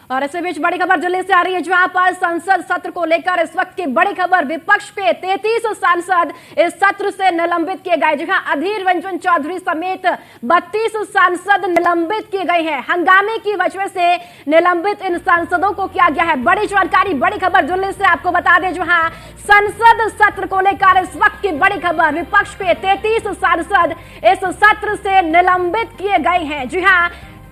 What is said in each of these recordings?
और इसी बीच बड़ी खबर दिल्ली से आ रही है, जहां पर संसद सत्र को लेकर इस वक्त की बड़ी खबर, विपक्ष के 33 सांसद इस सत्र से निलंबित किए गए। जहां अधीर रंजन चौधरी समेत 32 सांसद निलंबित किए गए हैं। हंगामे की वजह से निलंबित इन सांसदों को किया गया है। बड़ी जानकारी, बड़ी खबर दिल्ली से आपको बता दें, जहां संसद सत्र को लेकर इस वक्त की बड़ी खबर, विपक्ष के 33 सांसद इस सत्र से निलंबित किए गए हैं। जी हां,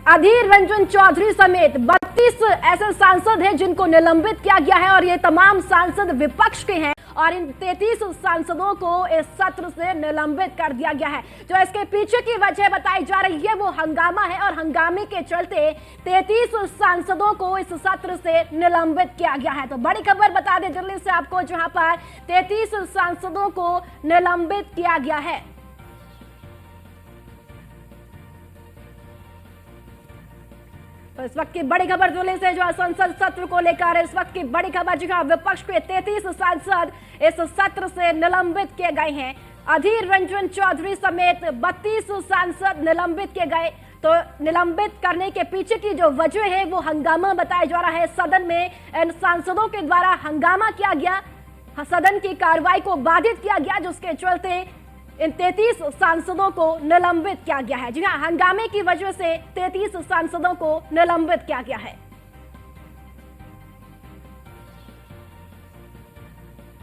अधीर रंजन चौधरी समेत 32 ऐसे सांसद हैं जिनको निलंबित किया गया है और ये तमाम सांसद विपक्ष के हैं और इन 33 सांसदों को इस सत्र से निलंबित कर दिया गया है। जो इसके पीछे की वजह बताई जा रही है वो हंगामा है और हंगामे के चलते 33 सांसदों को इस सत्र से निलंबित किया गया है। तो बड़ी खबर बता दें दिल्ली से आपको, जहां पर 33 सांसदों को निलंबित किया गया है। तो इस वक्त की बड़ी खबर दिल्ली से, जो संसद सत्र को लेकर इस वक्त की बड़ी खबर, जहां विपक्ष के 33 सांसद इस सत्र से निलंबित किए गए हैं। अधीर रंजन चौधरी समेत 32 सांसद निलंबित किए गए। तो निलंबित करने के पीछे की जो वजह है वो हंगामा बताया जा रहा है। सदन में इन सांसदों के द्वारा हंगामा किया गया, सदन की कार्रवाई को बाधित किया गया, जिसके चलते इन 33 सांसदों को निलंबित किया गया है। जी हां, हंगामे की वजह से 33 सांसदों को निलंबित किया गया है।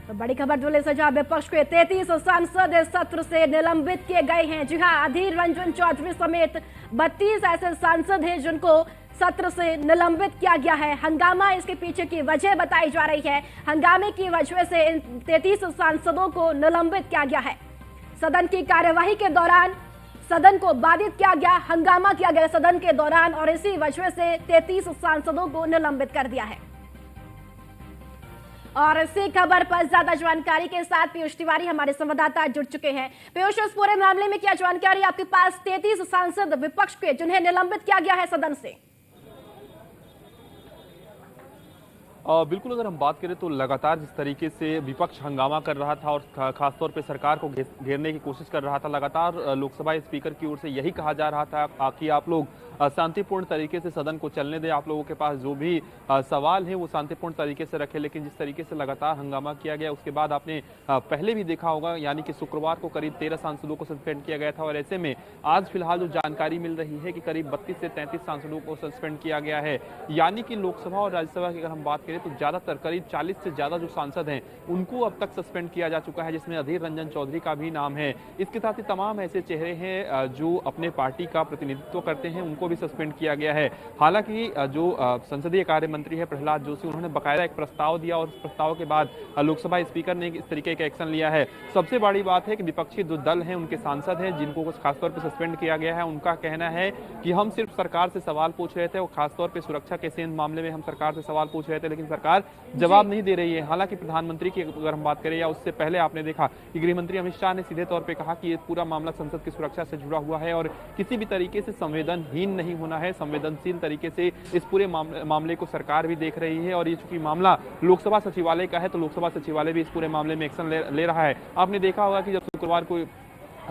तो बड़ी खबर दिल्ली से, जहां विपक्ष के 33 सांसद इस सत्र से निलंबित किए गए हैं। जी हां, अधीर रंजन चौधरी समेत 32 ऐसे सांसद हैं जिनको सत्र से निलंबित किया गया है। हंगामा, इसके पीछे की वजह बताई जा रही है। हंगामे की वजह से इन 33 सांसदों को निलंबित किया गया है। सदन की कार्यवाही के दौरान सदन को बाधित किया गया, हंगामा किया गया सदन के दौरान और इसी वजह से 33 सांसदों को निलंबित कर दिया है। और इसी खबर पर ज्यादा जानकारी के साथ पीयूष तिवारी हमारे संवाददाता जुड़ चुके हैं। पीयूष, इस पूरे मामले में क्या जानकारी आपके पास? 33 सांसद विपक्ष के जिन्हें निलंबित किया गया है सदन से। बिल्कुल, अगर हम बात करें तो लगातार जिस तरीके से विपक्ष हंगामा कर रहा था और खासतौर पे सरकार को घेरने की कोशिश कर रहा था, लगातार लोकसभा स्पीकर की ओर से यही कहा जा रहा था कि आप लोग शांतिपूर्ण तरीके से सदन को चलने दें, आप लोगों के पास जो भी सवाल है वो शांतिपूर्ण तरीके से रखें। लेकिन जिस तरीके से लगातार हंगामा किया गया, उसके बाद आपने पहले भी देखा होगा, यानी कि शुक्रवार को करीब 13 सांसदों को सस्पेंड किया गया था और ऐसे में आज फिलहाल जो जानकारी मिल रही है कि करीब 32 से 33 सांसदों को सस्पेंड किया गया है। यानी कि लोकसभा और राज्यसभा की अगर हम बात करें तो ज्यादातर करीब 40 से ज्यादा जो सांसद हैं उनको अब तक सस्पेंड किया जा चुका है, जिसमें अधीर रंजन चौधरी का भी नाम है। इसके साथ ही तमाम ऐसे चेहरे हैं जो अपने पार्टी का प्रतिनिधित्व करते हैं, उनको भी सस्पेंड किया गया है। हालांकि जो संसदीय कार्य मंत्री है प्रहलाद जोशी, उन्होंने बकायदा एक प्रस्ताव दिया और उस प्रस्ताव के बाद लोकसभा स्पीकर ने इस तरीके का एक्शन लिया है। सबसे बड़ी बात है कि विपक्षी जो दल हैं, उनके सांसद हैं जिनको खासतौर पर सस्पेंड किया गया है, उनका कहना है कि हम सिर्फ सरकार से सवाल पूछ रहे थे और खासतौर पर सुरक्षा के सेंध मामले में हम सरकार से सवाल पूछ रहे थे, लेकिन सरकार जवाब नहीं दे रही है। हालांकि प्रधानमंत्री की अगर हम बात करें या उससे पहले आपने देखा कि गृह मंत्री अमित शाह ने सीधे तौर पे कहा कि ये पूरा मामला संसद की सुरक्षा से जुड़ा हुआ है और किसी भी तरीके से संवेदनहीन नहीं होना है, संवेदनशील तरीके से इस पूरे मामले को सरकार भी देख रही है। और ये चूंकि मामला लोकसभा सचिवालय का है तो लोकसभा सचिवालय भी इस पूरे मामले में एक्शन ले रहा है। आपने देखा होगा कि जब शुक्रवार को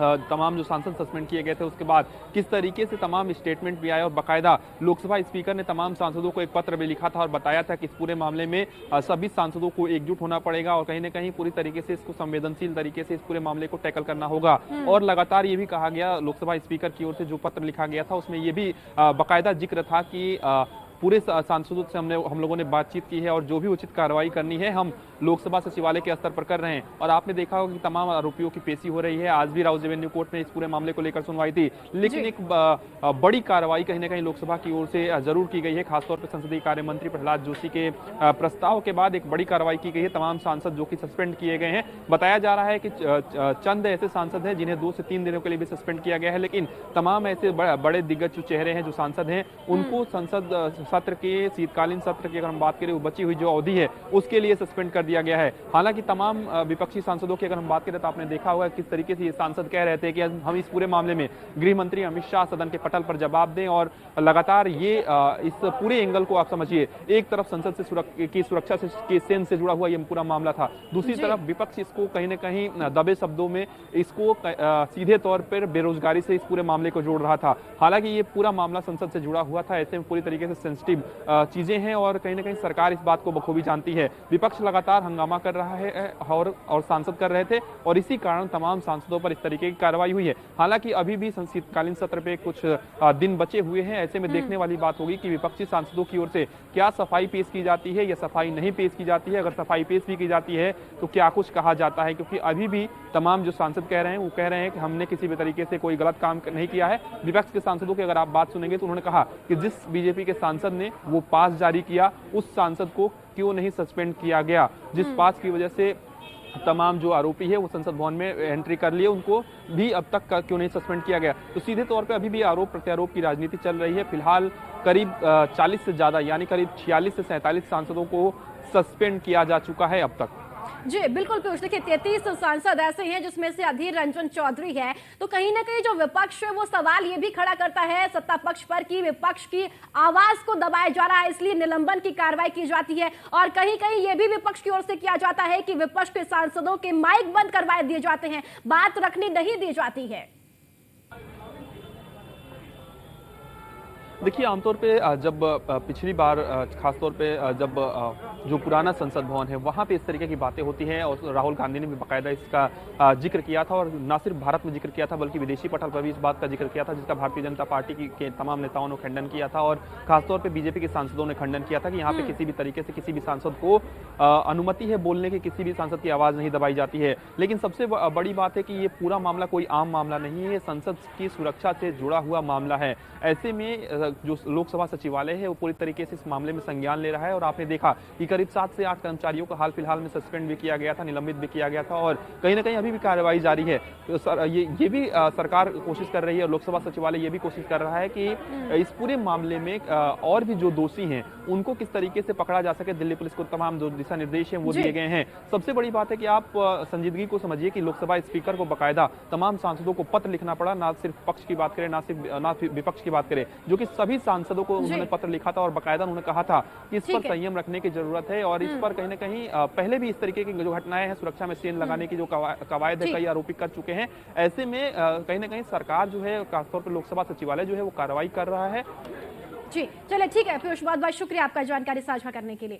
तमाम जो सांसद सस्पेंड किए गए थे उसके बाद किस तरीके से तमाम स्टेटमेंट भी आए और बाकायदा लोकसभा स्पीकर ने तमाम सांसदों को एक पत्र भी लिखा था और बताया था कि इस पूरे मामले में सभी सांसदों को एकजुट होना पड़ेगा और कहीं ना कहीं पूरी तरीके से इसको संवेदनशील तरीके से इस पूरे मामले को टैकल करना होगा। और लगातार ये भी कहा गया, लोकसभा स्पीकर की ओर से जो पत्र लिखा गया था उसमें ये भी बाकायदा जिक्र था कि पूरे सांसदों से हम लोगों ने बातचीत की है और जो भी उचित कार्रवाई करनी है हम लोकसभा सचिवालय के स्तर पर कर रहे हैं। और आपने देखा होगा कि तमाम आरोपियों की पेशी हो रही है। आज भी राउज एवेन्यू कोर्ट में इस पूरे मामले को लेकर सुनवाई थी, लेकिन एक बड़ी कार्रवाई कहीं ना कहीं लोकसभा की ओर से जरूर की गई है। खासतौर पर संसदीय कार्य मंत्री प्रहलाद जोशी के प्रस्ताव के बाद एक बड़ी कार्रवाई की गई है। तमाम सांसद जो कि सस्पेंड किए गए हैं, बताया जा रहा है कि चंद ऐसे सांसद हैं जिन्हें 2 से 3 दिनों के लिए भी सस्पेंड किया गया है, लेकिन तमाम ऐसे बड़े दिग्गज जो चेहरे हैं, जो सांसद हैं, उनको संसद सत्र के शीतकालीन सत्र की अगर हम बात करें, वो बची हुई जो अवधि है उसके लिए सस्पेंड कर दिया गया है। हालांकि तमाम विपक्षी सांसदों की अगर हम बात करें तो आपने देखा होगा किस तरीके से ये सांसद कह रहे थे कि हम इस पूरे मामले में गृह मंत्री अमित शाह सदन के पटल पर जवाब दें और लगातार ये इस पूरे एंगल को आप समझिए, एक तरफ संसद से की सुरक्षा के सेंध से जुड़ा हुआ ये पूरा मामला था, दूसरी तरफ विपक्ष इसको कहीं ना कहीं दबे शब्दों में इसको सीधे तौर पर बेरोजगारी से इस पूरे मामले को जोड़ रहा था। हालांकि ये पूरा मामला संसद से जुड़ा हुआ था, ऐसे में पूरी तरीके से सेंसिटिव चीजें हैं और कहीं ना कहीं सरकार इस बात को बखूबी जानती है। विपक्ष लगातार हंगामा कर रहा है और सांसद कर रहे थे और इसी कारण तमाम सांसदों पर इस तरीके की कार्रवाई हुई है। हालांकि अभी भी शीतकालीन सत्र पे कुछ दिन बचे हुए हैं। ऐसे में देखने वाली बात होगी कि विपक्षी सांसदों की ओर से क्या सफाई पेश की जाती है या सफाई नहीं पेश की जाती है। अगर सफाई पेश भी की जाती है तो क्या कुछ कहा जाता है, क्योंकि अभी भी तमाम जो सांसद कह रहे हैं वो कह रहे हैं कि हमने किसी भी तरीके से कोई गलत काम नहीं किया है। विपक्ष के सांसदों की अगर आप बात सुनेंगे तो उन्होंने कहा कि जिस बीजेपी के सांसद ने वो पास जारी किया उस सांसद को क्यों नहीं सस्पेंड किया गया, जिस पास की वजह से तमाम जो आरोपी है वो संसद भवन में एंट्री कर लिए, उनको भी अब तक क्यों नहीं सस्पेंड किया गया। तो सीधे तौर पे अभी भी आरोप प्रत्यारोप की राजनीति चल रही है। फिलहाल करीब 40 से ज्यादा यानी करीब 46 से 47 सांसदों को सस्पेंड किया जा चुका है अब तक। जी बिल्कुल पीयूष, देखिए 33 सांसद ऐसे हैं जिसमें से अधीर रंजन चौधरी है। तो कहीं ना कहीं जो विपक्ष है वो सवाल ये भी खड़ा करता है सत्ता पक्ष पर कि विपक्ष की आवाज को दबाया जा रहा है, इसलिए निलंबन की कार्रवाई की जाती है। और कहीं कहीं ये भी विपक्ष की ओर से किया जाता है कि विपक्ष के सांसदों के माइक बंद करवाए दिए जाते हैं, बात रखनी नहीं दी जाती है। देखिए आमतौर पे जब पिछली बार खासतौर पे जब जो पुराना संसद भवन है वहाँ पे इस तरीके की बातें होती हैं और राहुल गांधी ने भी बाकायदा इसका जिक्र किया था और ना सिर्फ भारत में जिक्र किया था बल्कि विदेशी पटल पर भी इस बात का जिक्र किया था, जिसका भारतीय जनता पार्टी के तमाम नेताओं ने खंडन किया था और खासतौर पर बीजेपी के सांसदों ने खंडन किया था कि यहाँ पे किसी भी तरीके से किसी भी सांसद को अनुमति है बोलने की, किसी भी सांसद की आवाज नहीं दबाई जाती है। लेकिन सबसे बड़ी बात है कि ये पूरा मामला कोई आम मामला नहीं है, संसद की सुरक्षा से जुड़ा हुआ मामला है। ऐसे में जो लोकसभा सचिवालय है वो पूरी तरीके से इस मामले में संज्ञान ले रहा है और आपने देखा कि करीब 7 से 8 कर्मचारियों को हाल फिलहाल में सस्पेंड भी किया गया था, निलंबित भी किया गया था और कहीं ना कहीं अभी भी कार्रवाई जारी है। तो ये भी सरकार कोशिश कर रही है और लोकसभा सचिवालय ये भी कोशिश कर रहा है कि इस पूरे मामले में और भी जो दोषी हैं उनको किस तरीके से पकड़ा जा सके। दिल्ली पुलिस को तमाम जो दिशा निर्देश हैं वो दिए गए हैं। सबसे बड़ी बात है कि आप संजीदगी को समझिए कि लोकसभा स्पीकर को बाकायदा तमाम सांसदों को पत्र लिखना पड़ा, ना सिर्फ पक्ष की बात करें ना सिर्फ विपक्ष की बात करें, जो कि सभी सांसदों को उन्होंने पत्र लिखा था और बाकायदा उन्होंने कहा था कि इस पर संयम रखने की जरूरत है और इस पर कहीं ना कहीं पहले भी इस तरीके की जो घटनाएं हैं सुरक्षा में सेंध लगाने की जो कवायद है कई आरोपी कर चुके हैं। ऐसे में कहीं ना कहीं सरकार जो है खासतौर पर लोकसभा सचिवालय जो है वो कार्रवाई कर रहा है। जी चलिए ठीक है पीयूष, बहुत बहुत शुक्रिया आपका जानकारी साझा करने के लिए।